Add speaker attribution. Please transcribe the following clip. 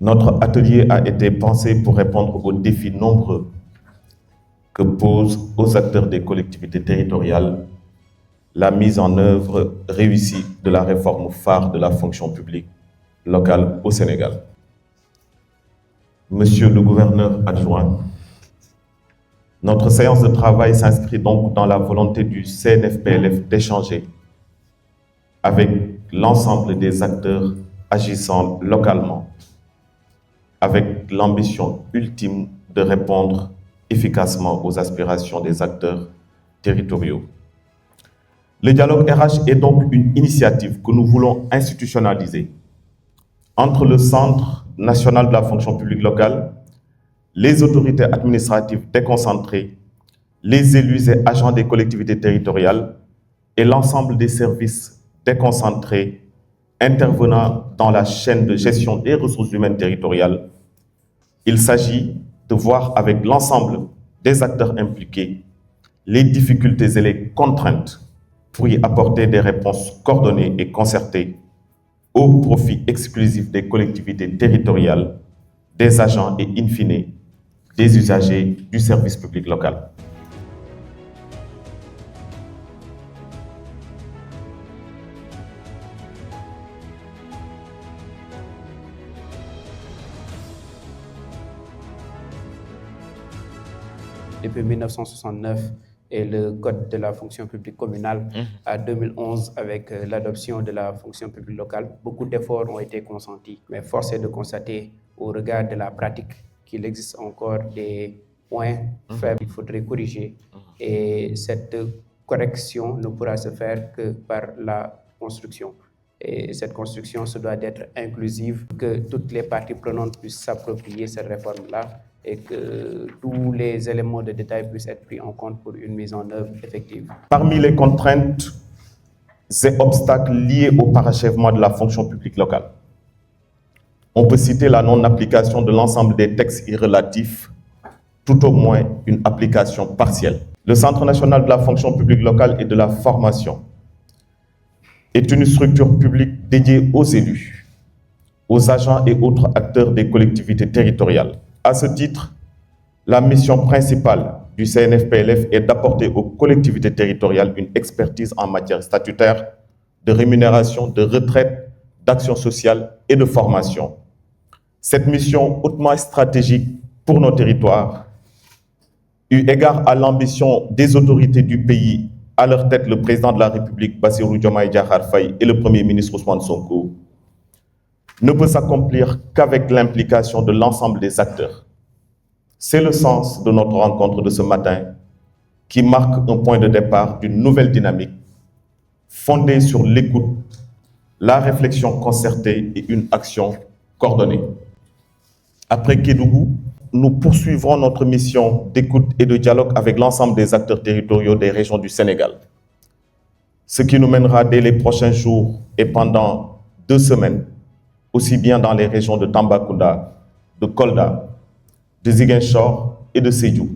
Speaker 1: Notre atelier a été pensé pour répondre aux défis nombreux que pose aux acteurs des collectivités territoriales la mise en œuvre réussie de la réforme phare de la fonction publique locale au Sénégal. Monsieur le gouverneur adjoint, notre séance de travail s'inscrit donc dans la volonté du CNFPLF d'échanger avec l'ensemble des acteurs agissant localement, avec l'ambition ultime de répondre efficacement aux aspirations des acteurs territoriaux. Le dialogue RH est donc une initiative que nous voulons institutionnaliser entre le Centre national de la fonction publique locale, les autorités administratives déconcentrées, les élus et agents des collectivités territoriales et l'ensemble des services déconcentrés intervenant dans la chaîne de gestion des ressources humaines territoriales. Il s'agit de voir avec l'ensemble des acteurs impliqués les difficultés et les contraintes pour y apporter des réponses coordonnées et concertées au profit exclusif des collectivités territoriales, des agents et, in fine, des usagers du service public local.
Speaker 2: Depuis 1969 et le Code de la fonction publique communale à 2011 avec l'adoption de la fonction publique locale, beaucoup d'efforts ont été consentis. Mais force est de constater au regard de la pratique qu'il existe encore des points faibles qu'il faudrait corriger. Et cette correction ne pourra se faire que par la construction. Et cette construction se doit d'être inclusive, que toutes les parties prenantes puissent s'approprier cette réforme-là et que tous les éléments de détail puissent être pris en compte pour une mise en œuvre effective.
Speaker 1: Parmi les contraintes et obstacles liés au parachèvement de la fonction publique locale, on peut citer la non-application de l'ensemble des textes y relatifs, tout au moins une application partielle. Le Centre national de la fonction publique locale et de la formation est une structure publique dédiée aux élus, aux agents et autres acteurs des collectivités territoriales. À ce titre, la mission principale du CNFPLF est d'apporter aux collectivités territoriales une expertise en matière statutaire, de rémunération, de retraite, d'action sociale et de formation. Cette mission hautement stratégique pour nos territoires, eu égard à l'ambition des autorités du pays, à leur tête le président de la République, Bassirou Diomaye Diakhar Faye, et le Premier ministre Ousmane Sonko, ne peut s'accomplir qu'avec l'implication de l'ensemble des acteurs. C'est le sens de notre rencontre de ce matin, qui marque un point de départ d'une nouvelle dynamique, fondée sur l'écoute, la réflexion concertée et une action coordonnée. Après Kédougou, nous poursuivrons notre mission d'écoute et de dialogue avec l'ensemble des acteurs territoriaux des régions du Sénégal. Ce qui nous mènera dès les prochains jours et pendant 2 semaines, aussi bien dans les régions de Tambacounda, de Kolda, de Ziguinchor et de Sédhiou.